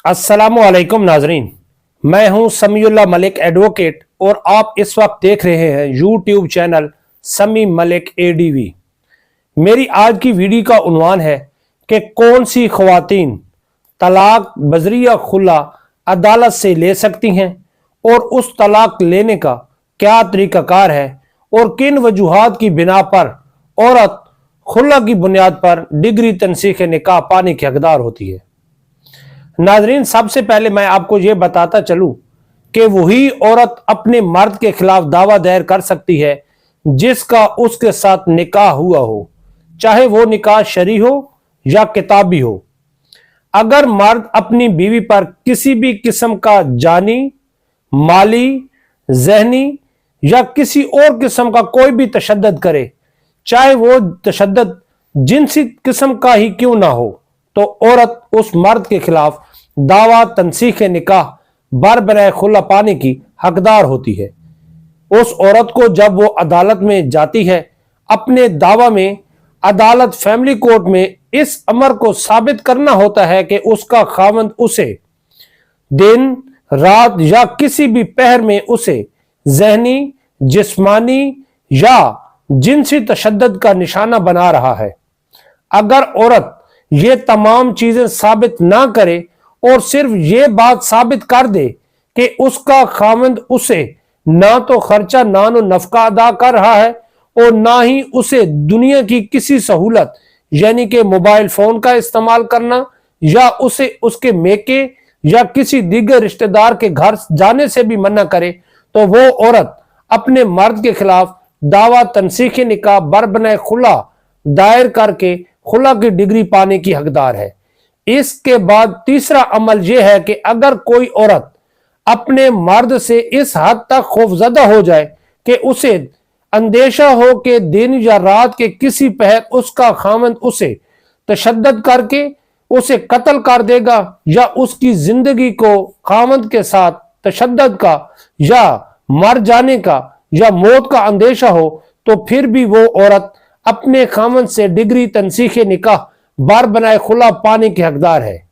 अस्सलामु अलैकुम नाजरीन, मैं हूं समीउल्लाह मलिक एडवोकेट और आप इस वक्त देख रहे हैं यूट्यूब चैनल समी मलिक एडीवी। मेरी आज की वीडियो का उन्वान है कि कौन सी ख्वातीन तलाक बजरिया खुला अदालत से ले सकती हैं और उस तलाक लेने का क्या तरीकाकार है और किन वजूहात की बिना पर औरत खुला की बुनियाद पर डिग्री तनसीख निकाह पाने की हकदार होती है। नाजरीन, सबसे पहले मैं आपको यह बताता चलूं कि वही औरत अपने मर्द के खिलाफ दावा दायर कर सकती है जिसका उसके साथ निकाह हुआ हो, चाहे वो निकाह शरई हो या किताबी हो। अगर मर्द अपनी बीवी पर किसी भी किस्म का जानी, माली, जहनी या किसी और किस्म का कोई भी तशद्दुद करे, चाहे वो तशद्दुद जिनसी किस्म का ही क्यों ना हो, तो औरत उस मर्द के खिलाफ दावा तनसीख निकाह बरबराए खुला पाने की हकदार होती है। उस औरत को जब वो अदालत में जाती है, अपने दावा में अदालत फैमिली कोर्ट में इस अमर को साबित करना होता है कि उसका खावंद उसे दिन रात या किसी भी पहर में उसे जहनी, जिस्मानी या जिनसी तशद्दुद का निशाना बना रहा है। अगर औरत ये तमाम चीजें साबित ना करे और सिर्फ ये बात साबित कर दे कि उसका खावंद उसे ना तो खर्चा ना नफका अदा कर रहा है और ना ही उसे दुनिया की किसी सहूलत यानी कि मोबाइल फोन का इस्तेमाल करना या उसे उसके मेके या किसी दीगर रिश्तेदार के घर जाने से भी मना करे, तो वो औरत अपने मर्द के खिलाफ दावा तनसीख निकाह बरबनाए खुला दायर करके खुला की डिग्री पाने की हकदार है। इसके बाद तीसरा अमल यह है कि अगर कोई औरत अपने मर्द से इस हद तक खौफजदा हो जाए कि उसे अंदेशा हो कि दिन या रात के किसी पहर उसका खामंद उसे तशद्दुद करके उसे कत्ल कर देगा या उसकी जिंदगी को खामंद के साथ तशद्दुद का या मर जाने का या मौत का अंदेशा हो, तो फिर भी वो औरत अपने खामंद से डिग्री तनसीख निकाह बरबनाए खुला पाने की हकदार है।